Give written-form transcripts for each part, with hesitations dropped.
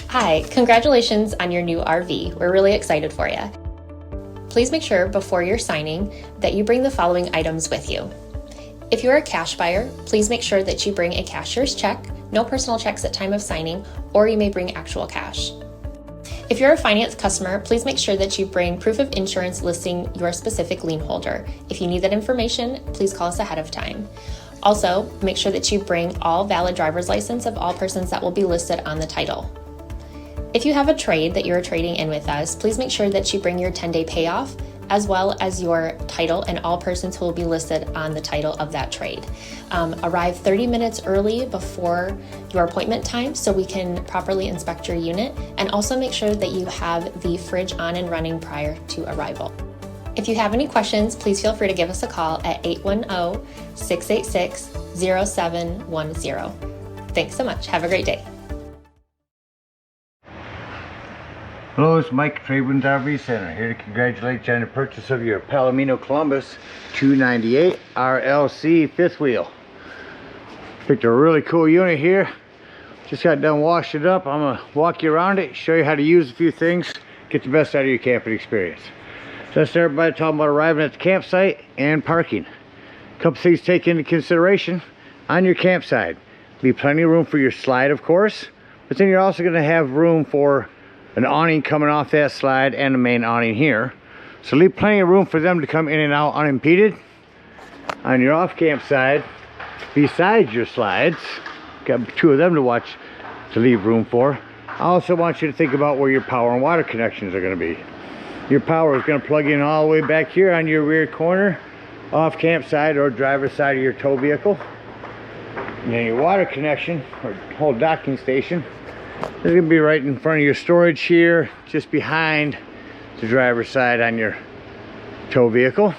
Hi, congratulations on your new RV. We're really excited for you. Please make sure before you're signing that you bring the following items with you. If you're a cash buyer, please make sure that you bring a cashier's check, no personal checks at time of signing, or you may bring actual cash. If you're a finance customer, please make sure that you bring proof of insurance listing your specific lien holder. If you need that information, please call us ahead of time. Also, make sure that you bring all valid driver's license of all persons that will be listed on the title. If you have a trade that you're trading in with us, please make sure that you bring your 10-day payoff as well as your title and all persons who will be listed on the title of that trade. Arrive 30 minutes early before your appointment time so we can properly inspect your unit, and also make sure that you have the fridge on and running prior to arrival. If you have any questions, please feel free to give us a call at 810-686-0710. Thanks so much. Have a great day. Hello, it's Mike, TradeWinds RV Center, here to congratulate you on the purchase of your Palomino Columbus 298 RLC fifth wheel. Picked a really cool unit here. Just got done washing it up. I'm going to walk you around it, show you how to use a few things, get the best out of your camping experience. So let's start by talking about arriving at the campsite and parking. A couple things to take into consideration on your campsite. Leave plenty of room for your slide, of course, but then you're also going to have room for an awning coming off that slide and the main awning here. So leave plenty of room for them to come in and out unimpeded. On your off camp side, besides your slides, got two of them to leave room for. I also want you to think about where your power and water connections are going to be. Your power is going to plug in all the way back here on your rear corner, off camp side or driver's side of your tow vehicle. And then your water connection or whole docking station is going to be right in front of your storage here, just behind the driver's side on your tow vehicle.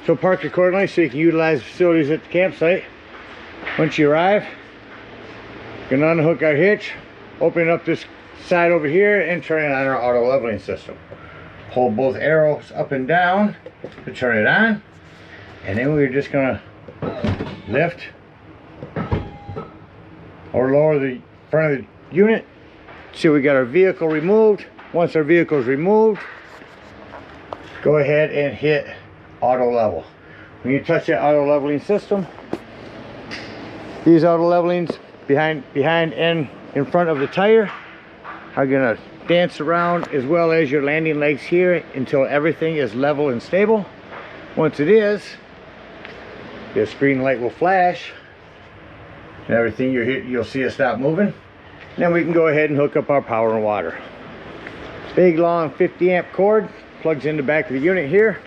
So park accordingly so you can utilize the facilities at the campsite. Once you arrive, you're going to unhook our hitch, open up this side over here, and turn it on our auto leveling system. Hold both arrows up and down to turn it on, and then we're just going to lift or lower the front of the unit. See, we got our vehicle removed. Once our vehicle is removed, go ahead and hit auto level. When you touch that auto leveling system, these auto levelings behind and in front of the tire are gonna dance around, as well as your landing legs here, until everything is level and stable. Once it is, this green light will flash and everything you'll see it stop moving. Then we can go ahead and hook up our power and water. Big long 50 amp cord plugs in the back of the unit here.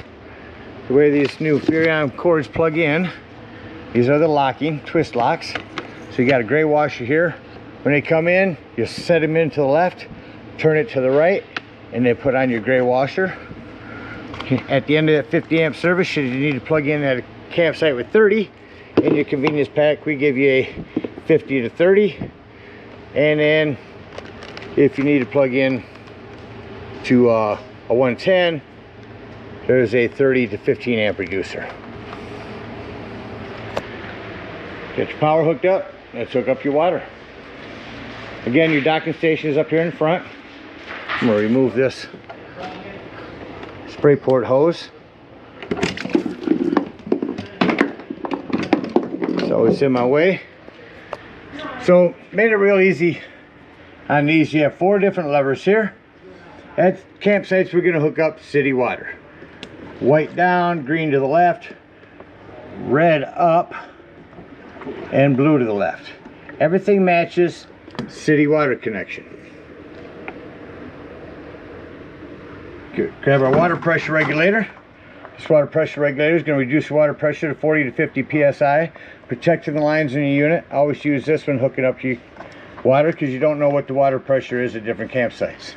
The way these new Furion cords plug in, these are the locking twist locks. So you got a gray washer here. When they come in, you set them in to the left, turn it to the right, and then put on your gray washer. At the end of that 50 amp service, should you need to plug in at a campsite with 30, in your convenience pack we give you a 50 to 30. And then if you need to plug in to a 110, there's a 30 to 15 amp reducer. Get your power hooked up. Let's hook up your water. Again, your docking station is up here in front. I'm going to remove this spray port hose. So it's in my way. So made it real easy on these. You have 4 different levers here. At campsites, we're going to hook up city water. White down, green to the left, red up, and blue to the left. Everything matches city water connection. Good. Grab our water pressure regulator. This water pressure regulator is going to reduce the water pressure to 40 to 50 psi, protecting the lines in your unit. Always use this when hooking up your water, because you don't know what the water pressure is at different campsites.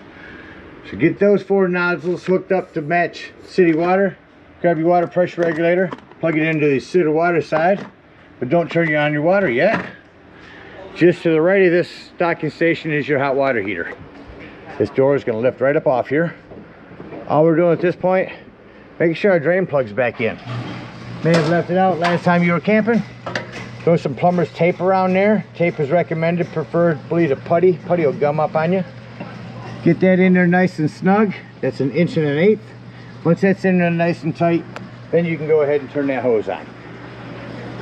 So get those 4 nozzles hooked up to match city water. Grab your water pressure regulator, plug it into the city water side, but don't turn on your water yet. Just to the right of this docking station is your hot water heater. This door is going to lift right up off here. All we're doing at this point, making sure our drain plug's back in. May have left it out last time you were camping. Throw some plumber's tape around there. Tape is recommended, preferably to putty. Putty will gum up on you. Get that in there nice and snug. That's 1 1/8 inches. Once that's in there nice and tight, then you can go ahead and turn that hose on.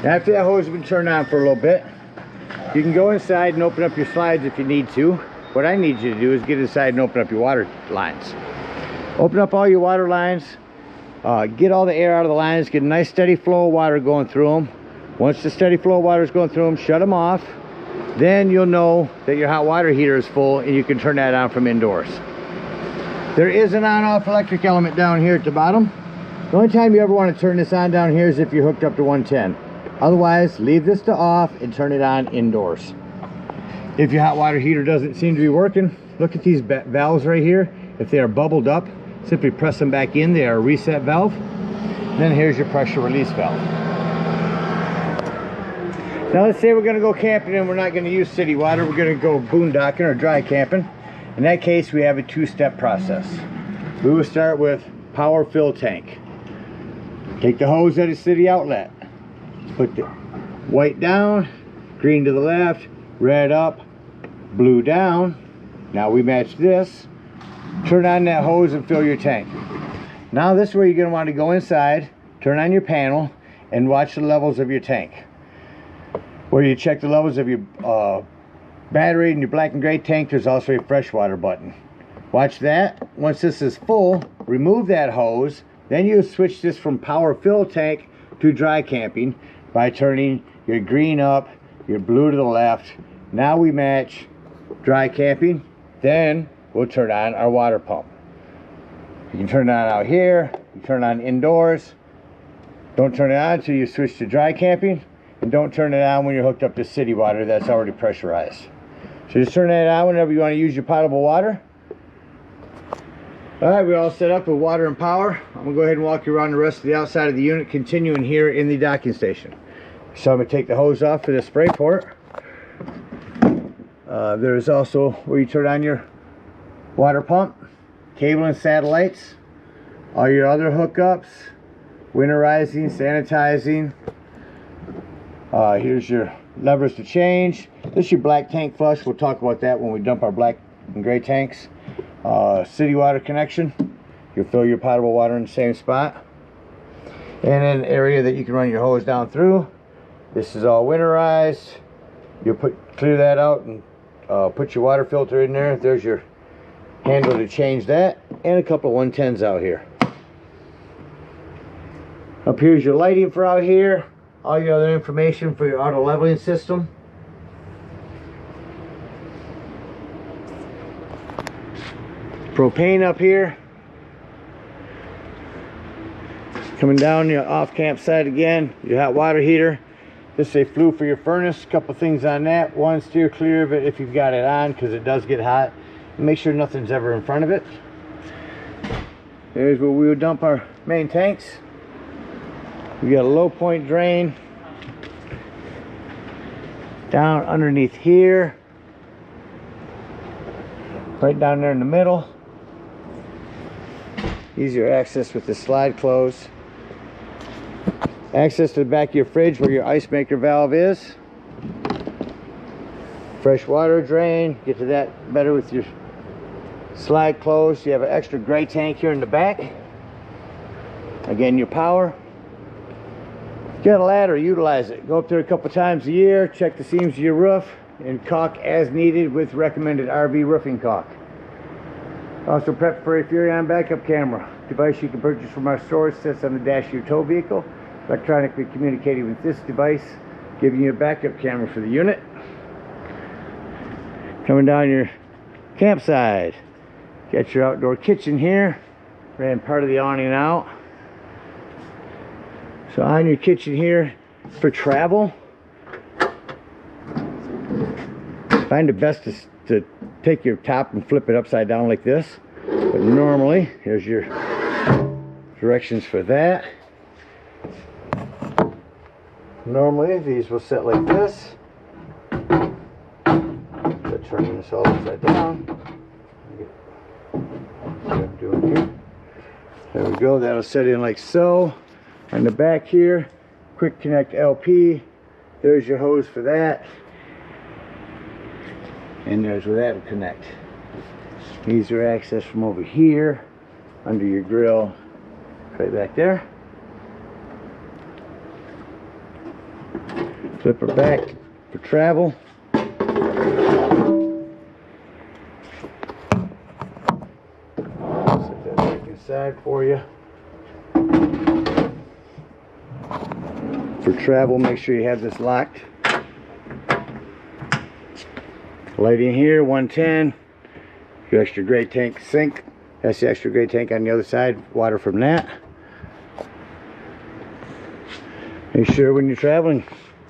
After that hose has been turned on for a little bit, you can go inside and open up your slides if you need to. What I need you to do is get inside and open up your water lines. Open up all your water lines, get all the air out of the lines, get a nice steady flow of water going through them. Once the steady flow of water is going through them, shut them off. Then you'll know that your hot water heater is full and you can turn that on from indoors. There is an on-off electric element down here at the bottom. The only time you ever want to turn this on down here is if you're hooked up to 110. Otherwise, leave this to off and turn it on indoors. If your hot water heater doesn't seem to be working, look at these valves right here. If they are bubbled up, simply press them back in. They are a reset valve. Then here's your pressure release valve. Now let's say we're going to go camping and we're not going to use city water. We're going to go boondocking or dry camping. In that case, we have a two-step process. We will start with power fill tank. Take the hose at a city outlet. Put the white down, green to the left, red up, blue down. Now we match this. Turn on that hose and fill your tank. Now this is where you're going to want to go inside, turn on your panel, and watch the levels of your tank. Where you check the levels of your battery and your black and gray tank, there's also a freshwater button. Watch that. Once this is full, remove that hose. Then you switch this from power fill tank to dry camping by turning your green up, your blue to the left. Now we match dry camping. Then we'll turn on our water pump. You can turn it on out here. You turn it on indoors. Don't turn it on until you switch to dry camping. And don't turn it on when you're hooked up to city water that's already pressurized. So just turn that on whenever you want to use your potable water. Alright, we're all set up with water and power. I'm going to go ahead and walk you around the rest of the outside of the unit, continuing here in the docking station. So I'm going to take the hose off for the spray port. There's also where you turn on your water pump, cable and satellites, all your other hookups, winterizing, sanitizing. Here's your levers to change. This is your black tank flush. We'll talk about that when we dump our black and gray tanks. City water connection. You'll fill your potable water in the same spot. And an area that you can run your hose down through. This is all winterized. You'll clear that out and put your water filter in there. There's your handle to change that. And a couple of 110s out here. Up here's your lighting for out here. All your other information for your auto leveling system. Propane up here. Coming down your off camp side again, your hot water heater. This is a flue for your furnace. A couple things on that. One, steer clear of it if you've got it on, because it does get hot. And make sure nothing's ever in front of it. There's where we would dump our main tanks. We got a low point drain down underneath here, right down there in the middle. Easier access with the slide close. Access to the back of your fridge where your ice maker valve is. Fresh water drain. Get to that better with your slide close. You have an extra gray tank here in the back. Again, your power. Get a ladder, utilize it. Go up there a couple times a year, check the seams of your roof, and caulk as needed with recommended RV roofing caulk. Also prep for a Furrion backup camera. Device you can purchase from our store. Sits on the dash of your tow vehicle. Electronically communicating with this device, giving you a backup camera for the unit. Coming down your campsite. Got your outdoor kitchen here. Ran part of the awning out. So on your kitchen here, for travel, find it best to take your top and flip it upside down like this. But normally, here's your directions for that. Normally, these will sit like this. So turning this all upside down. See what I'm doing here. There we go. That'll set in like so. On the back here, quick connect LP. There's your hose for that. And there's where that will connect. Easier access from over here, under your grill, right back there. Flip her back for travel. Set that back inside for you. For travel, make sure you have this locked. Lighting here, 110. Your extra gray tank sink. That's the extra gray tank on the other side. Water from that. Make sure when you're traveling,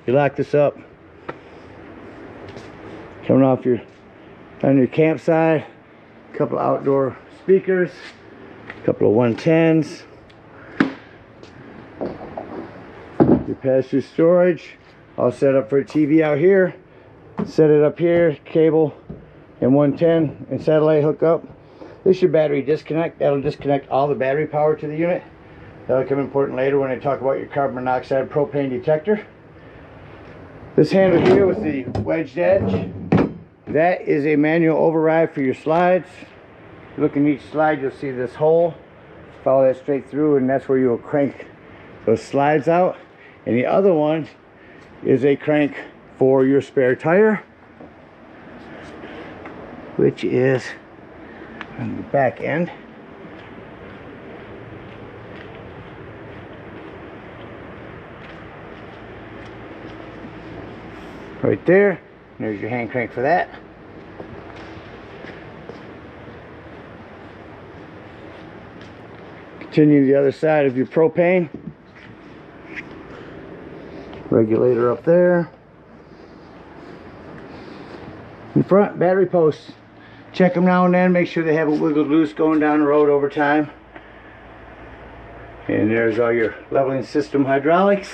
you lock this up. Coming off on your campsite, a couple of outdoor speakers, a couple of 110s. Your pass-through storage, all set up for a TV out here. Set it up here, cable and 110 and satellite hookup. This is your battery disconnect. That'll disconnect all the battery power to the unit. That'll come important later when I talk about your carbon monoxide propane detector. This handle here with the wedged edge, that is a manual override for your slides. If you look in each slide, you'll see this hole. Follow that straight through, and that's where you'll crank those slides out. And the other one is a crank for your spare tire, which is on the back end. Right there. There's your hand crank for that. Continue the other side of your propane. Regulator up there. In front, battery posts. Check them now and then. Make sure they haven't wiggled loose going down the road over time. And there's all your leveling system hydraulics.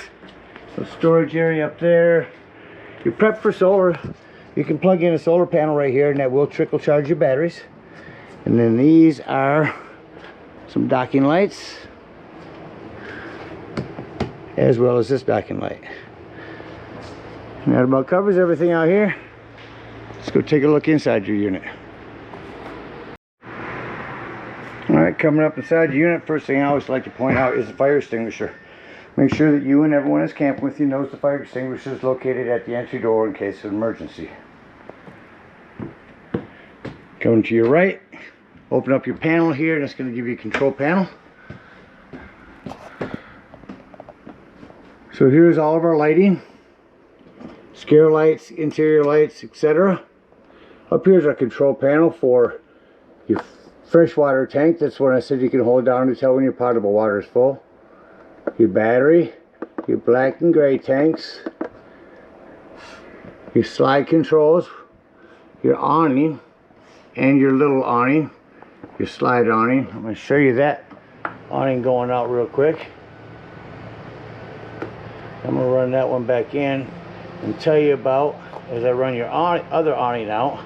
The storage area up there. You're prepped for solar. You can plug in a solar panel right here, and that will trickle charge your batteries. And then these are some docking lights, as well as this docking light. And that about covers everything out here. Let's go take a look inside your unit. Alright, coming up inside your unit, first thing I always like to point out is the fire extinguisher. Make sure that you and everyone that's camping with you knows the fire extinguisher is located at the entry door in case of emergency. Coming to your right, open up your panel here, and it's going to give you a control panel. So here's all of our lighting. Scare lights, interior lights, etc. Up here is our control panel for your freshwater tank. That's what I said you can hold down to tell when your potable water is full. Your battery, your black and gray tanks, your slide controls, your awning, and your little awning, your slide awning. I'm going to show you that awning going out real quick. I'm going to run that one back in and tell you about, as I run your other awning out.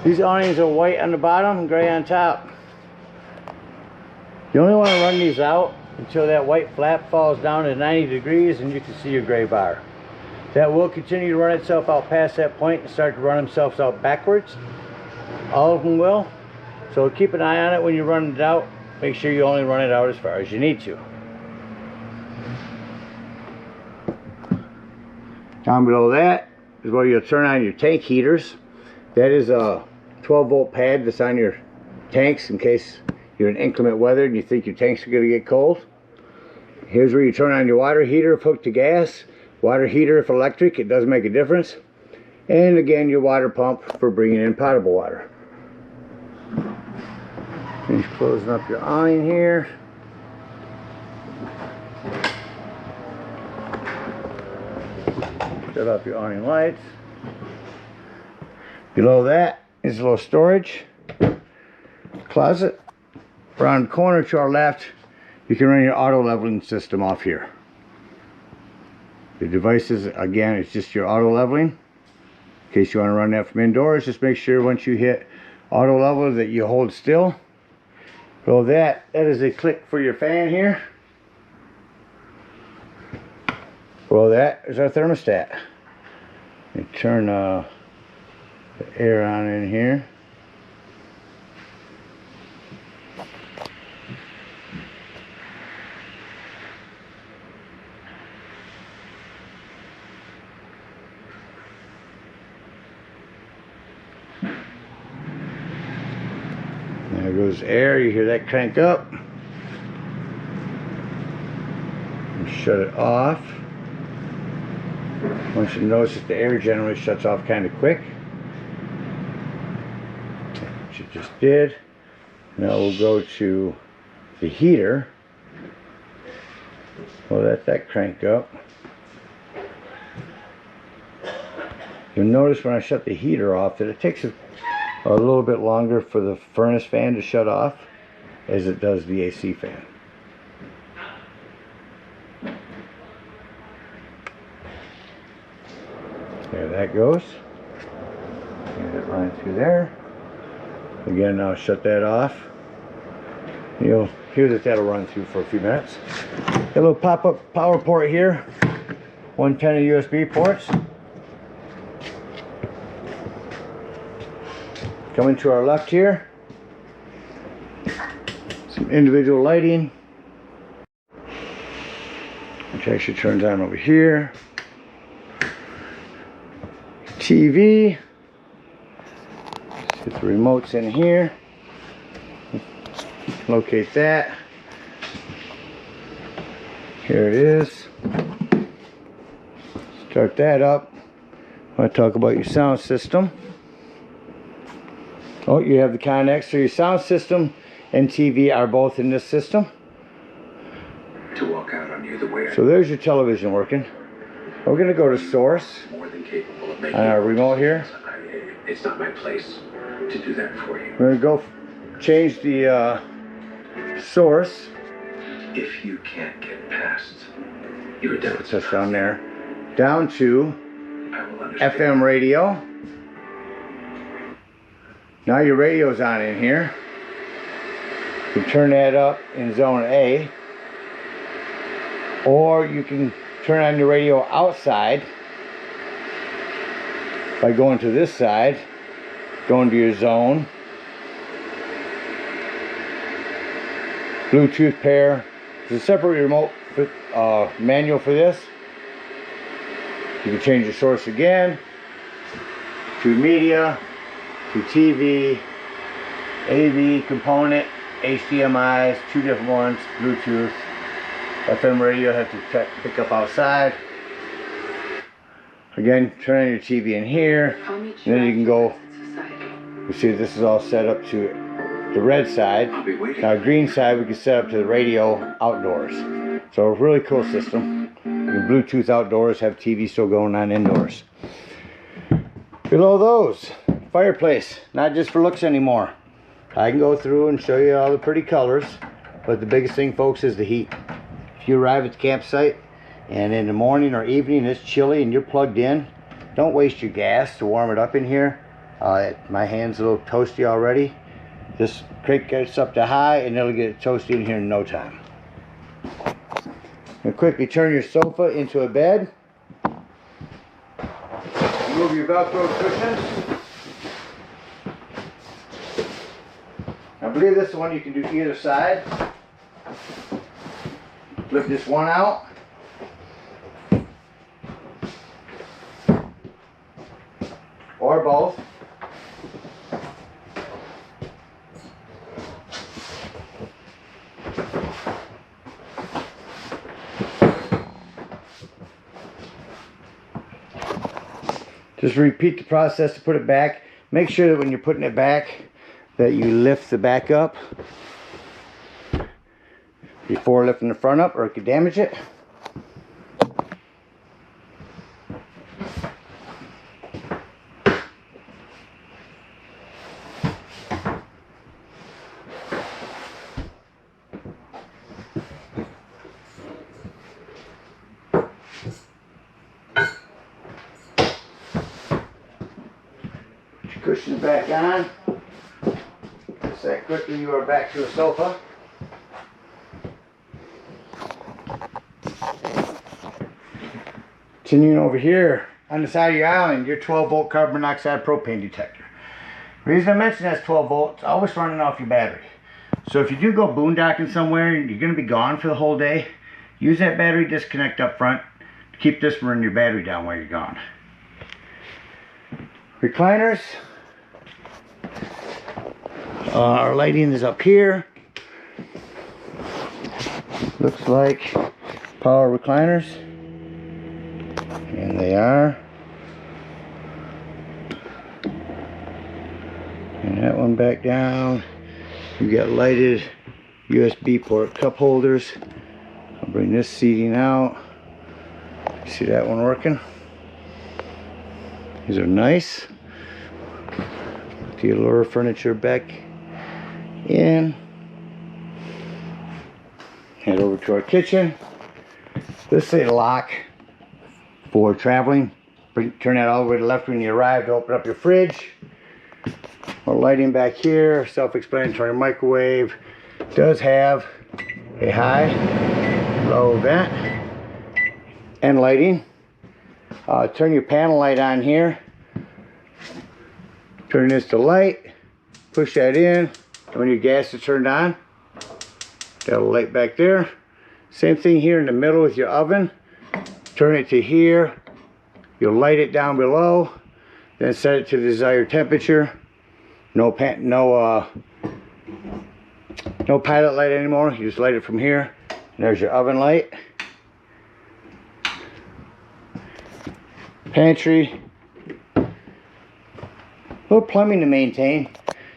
These awnings are white on the bottom and gray on top. You only want to run these out until that white flap falls down to 90 degrees and you can see your gray bar. That will continue to run itself out past that point and start to run themselves out backwards. All of them will. So keep an eye on it when you run it out. Make sure you only run it out as far as you need to. Down below that is where you'll turn on your tank heaters. That is a 12-volt pad that's on your tanks in case you're in inclement weather and you think your tanks are going to get cold. Here's where you turn on your water heater if hooked to gas, water heater if electric, it doesn't make a difference. And again, your water pump for bringing in potable water. Finish closing up your awning here. Shut off your awning lights. Below that is a little storage closet. Around the corner to our left, you can run your auto leveling system off here. The devices, again, it's just your auto leveling. In case you want to run that from indoors, just make sure once you hit auto level that you hold still. Below that, that is a click for your fan here. Below that is our thermostat. You turn the air on in here. There goes air. You hear that crank up. And shut it off. Once you notice that the air generally shuts off kind of quick. Which it just did. Now we'll go to the heater. We'll let that crank up. You'll notice when I shut the heater off that it takes a little bit longer for the furnace fan to shut off as it does the AC fan. There that goes. Get it line through there. Again, I'll shut that off. You'll hear that that'll run through for a few minutes. Got a little pop-up power port here. 110 of USB ports. Coming to our left here. Some individual lighting. Which actually turns on over here. TV. Let's get the remotes in here. Locate that. Here it is. Start that up. I want to talk about your sound system. Oh, you have the connects. So your sound system and TV are both in this system. To walk out on you the way. So there's your television working. We're going to go to source More than capable of on making our remote here. It's not my place to do that for you. We're going to go change the source. If you can't get past your doubts, Just down there. Down to I will understand. FM radio. Now your radio's on in here. You can turn that up in zone A. Or you can turn on your radio outside by going to this side, going to your zone. Bluetooth pair. There's a separate remote manual for this. You can change the source again to media, to TV, AV component, HDMI's, two different ones, Bluetooth, FM radio have to pick up outside. Again, turn on your TV in here, and then you can go. You see this is all set up to the red side. Now green side we can set up to the radio outdoors. So a really cool system. You can Bluetooth outdoors, have TV still going on indoors. Below those, fireplace, not just for looks anymore. I can go through and show you all the pretty colors, but the biggest thing, folks, is the heat. If you arrive at the campsite and in the morning or evening it's chilly and you're plugged in, don't waste your gas to warm it up in here. My hand's a little toasty already. Just crank it up to high and it'll get it toasty in here in no time. And quickly turn your sofa into a bed. Move your Velcro cushions. I believe this is one you can do either side. Flip this one out. Or both. Just repeat the process to put it back. Make sure that when you're putting it back that you lift the back up before lifting the front up or it could damage it. Cushions back on. Just that quickly you are back to a sofa. Continuing over here on the side of your island, your 12-volt carbon monoxide propane detector. The reason I mention that's 12 volts, always running off your battery. So if you do go boondocking somewhere and you're going to be gone for the whole day, use that battery disconnect up front to keep this from running your battery down while you're gone. Recliners. Our lighting is up here. Looks like power recliners. And they are. And that one back down. You got lighted USB port cup holders. I'll bring this seating out. See that one working? These are nice. The lower furniture back in. Head over to our kitchen. This is a lock for traveling. Turn that all the way to the left when you arrive to open up your fridge. Our lighting back here, self-explanatory microwave. Does have a high, low vent and lighting. Turn your panel light on here. Turn this to light. Push that in. And when your gas is turned on, that'll light back there. Same thing here in the middle with your oven. Turn it to here. You'll light it down below. Then set it to the desired temperature. No pilot light anymore. You just light it from here. And there's your oven light. Pantry. Little plumbing to maintain.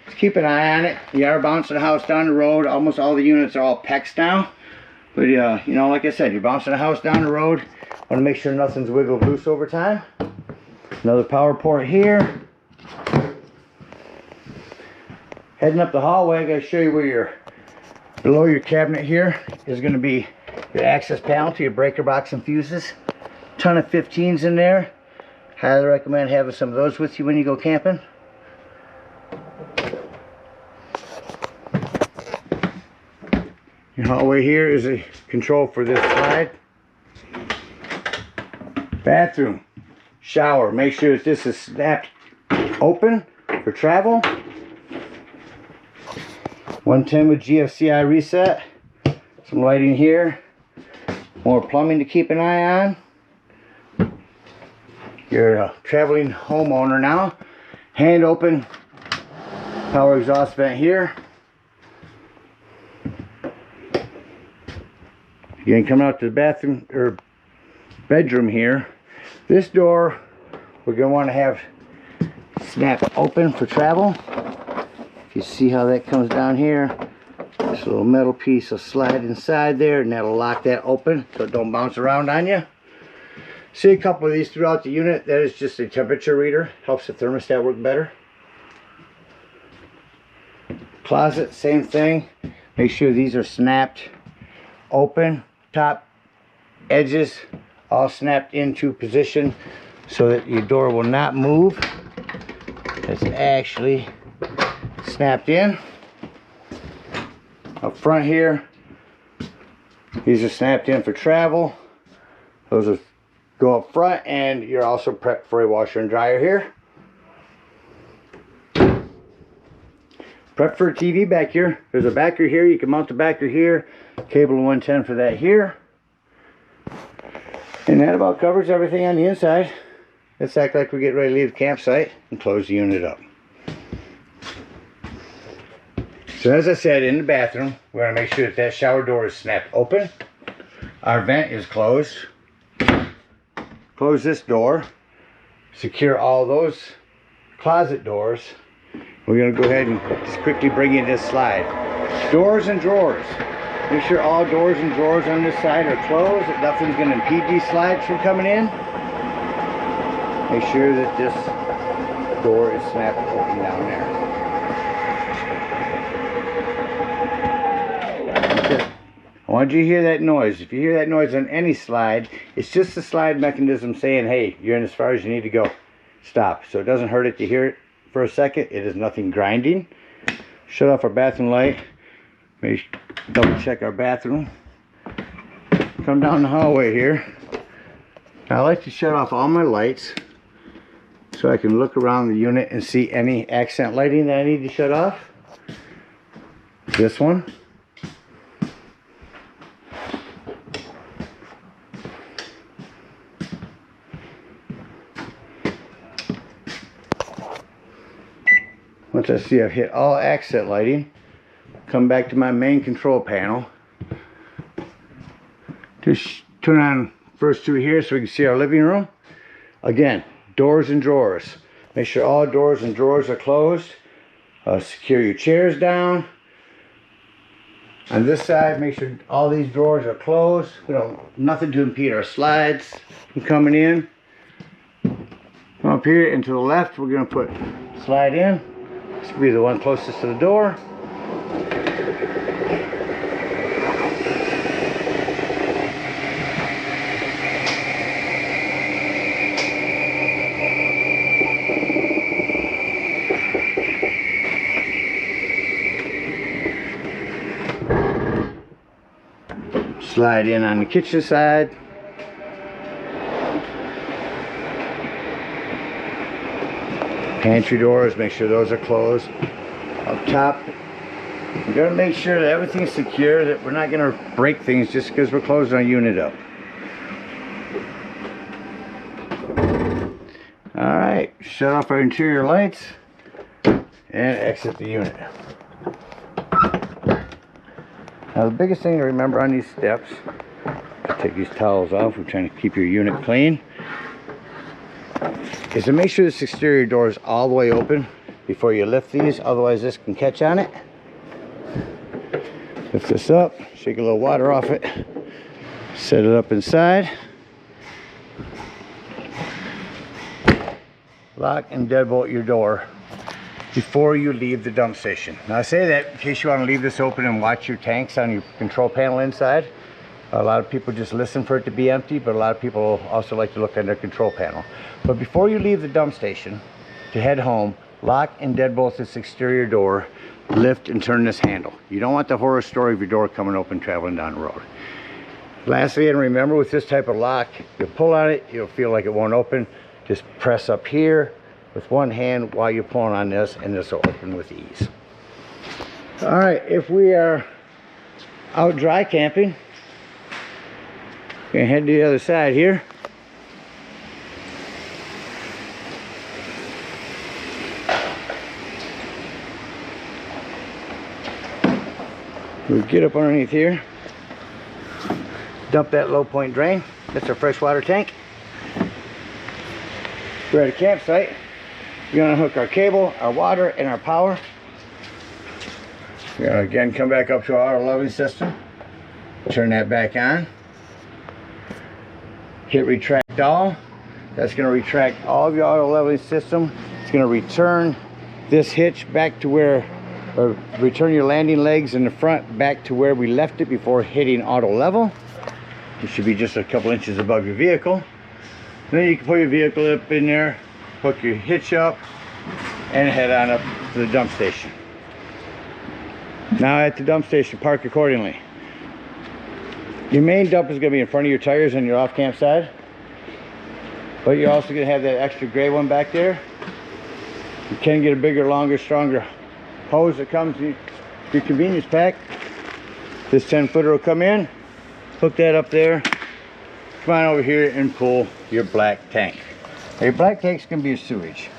Just keep an eye on it. You are bouncing the house down the road. Almost all the units are all PEX now. But you know, like I said, you're bouncing the house down the road. Want to make sure nothing's wiggled loose over time. Another power port here. Heading up the hallway, I gotta show you where your below your cabinet here is going to be your access panel to your breaker box and fuses. Ton of 15s in there. Highly recommend having some of those with you when you go camping. Your hallway here is a control for this slide. Bathroom, shower. Make sure that this is snapped open for travel. 110 with GFCI reset. Some lighting here. More plumbing to keep an eye on. You're a traveling homeowner now. Hand open power exhaust vent here. Again, coming out to the bathroom or bedroom here. This door we're going to want to have snapped open for travel. If you see how that comes down here, this little metal piece will slide inside there and that'll lock that open so it don't bounce around on you. See a couple of these throughout the unit. That is just a temperature reader. Helps the thermostat work better. Closet, same thing. Make sure these are snapped open. Top edges all snapped into position so that your door will not move. It's actually snapped in. Up front here, these are snapped in for travel. Those are go up front, and you're also prepped for a washer and dryer here. Prep for a TV back here. There's a backer here. You can mount the backer here. Cable 110 for that here. And that about covers everything on the inside. Let's act like we get ready to leave the campsite and close the unit up. So as I said, in the bathroom, we're going to make sure that that shower door is snapped open. Our vent is closed. Close this door. Secure all those closet doors. We're going to go ahead and just quickly bring in this slide. Doors and drawers. Make sure all doors and drawers on this side are closed. That nothing's going to impede these slides from coming in. Make sure that this door is snapped open down there. I want you to hear that noise. If you hear that noise on any slide, it's just the slide mechanism saying, hey, you're in as far as you need to go. Stop. So it doesn't hurt it to hear it for a second. It is nothing grinding. Shut off our bathroom light. Maybe double check our bathroom. Come down the hallway here. Now, I like to shut off all my lights so I can look around the unit and see any accent lighting that I need to shut off. This one. Once I see I've hit all accent lighting, come back to my main control panel. Just turn on first two here so we can see our living room. Again, doors and drawers. Make sure all doors and drawers are closed. Secure your chairs down. On this side, make sure all these drawers are closed. We don't, nothing to impede our slides from coming in. From up here and to the left, we're going to put slide in. This will be the one closest to the door. Slide in on the kitchen side. Pantry doors, make sure those are closed. Up top, we're going to make sure that everything's secure, that we're not going to break things just because we're closing our unit up. Alright, shut off our interior lights and exit the unit. Now the biggest thing to remember on these steps, take these towels off, we're trying to keep your unit clean, is to make sure this exterior door is all the way open before you lift these, otherwise this can catch on it. Lift this up, shake a little water off it, set it up inside. Lock and deadbolt your door before you leave the dump station. Now I say that in case you want to leave this open and watch your tanks on your control panel inside. A lot of people just listen for it to be empty, but a lot of people also like to look at their control panel. But before you leave the dump station to head home, lock and deadbolt this exterior door, lift and turn this handle. You don't want the horror story of your door coming open traveling down the road. Lastly, and remember with this type of lock, you pull on it, you'll feel like it won't open. Just press up here with one hand while you're pulling on this, and this will open with ease. All right, if we are out dry camping, gonna head to the other side here. We'll get up underneath here, dump that low point drain. That's our freshwater tank. We're at a campsite. We're gonna hook our cable, our water, and our power. We're gonna again come back up to our auto leveling system. Turn that back on. Hit retract all. That's going to retract all of your auto leveling system. It's going to return this hitch back to where, or return your landing legs in the front back to where we left it before hitting auto level. It should be just a couple inches above your vehicle. And then you can put your vehicle up in there, hook your hitch up, and head on up to the dump station. Now at the dump station, park accordingly. Your main dump is going to be in front of your tires on your off-camp side. But you're also going to have that extra gray one back there. You can get a bigger, longer, stronger hose that comes in your convenience pack. This 10-footer will come in, hook that up there. Come on over here and pull your black tank. Now your black tank's going to be your sewage.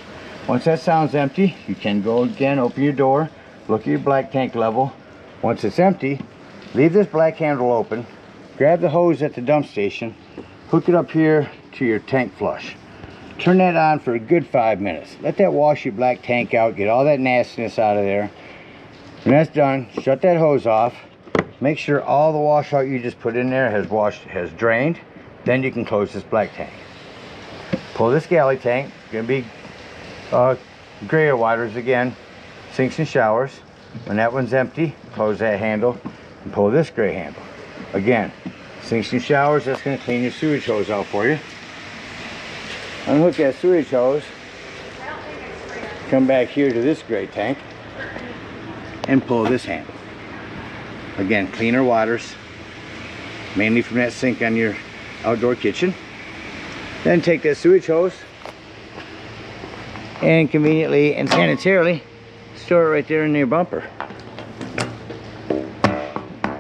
Once that sounds empty, you can go again, open your door, look at your black tank level. Once it's empty, leave this black handle open. Grab the hose at the dump station, hook it up here to your tank flush. Turn that on for a good 5 minutes. Let that wash your black tank out, get all that nastiness out of there. When that's done, shut that hose off. Make sure all the washout you just put in there has drained. Then you can close this black tank. Pull this galley tank. It's gonna be grayer waters again, sinks and showers. When that one's empty, close that handle and pull this gray handle. Again, sinks and showers, that's going to clean your sewage hose out for you. Unhook that sewage hose, come back here to this gray tank, and pull this handle. Again, cleaner waters, mainly from that sink on your outdoor kitchen. Then take that sewage hose, and conveniently and sanitarily, store it right there in your bumper.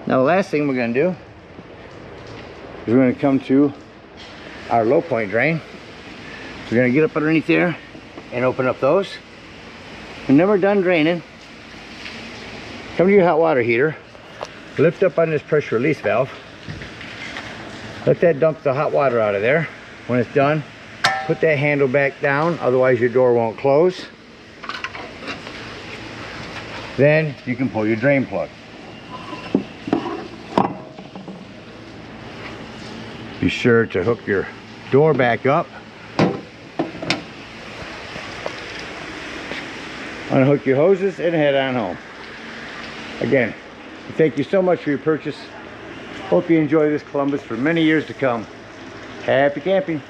Now the last thing we're going to do is we're going to come to our low point drain. We're going to get up underneath there and open up those. And then we're done draining. Come to your hot water heater. Lift up on this pressure release valve. Let that dump the hot water out of there. When it's done, put that handle back down, otherwise your door won't close. Then you can pull your drain plug. Be sure to hook your door back up. Unhook your hoses and head on home. Again, thank you so much for your purchase. Hope you enjoy this Columbus for many years to come. Happy camping.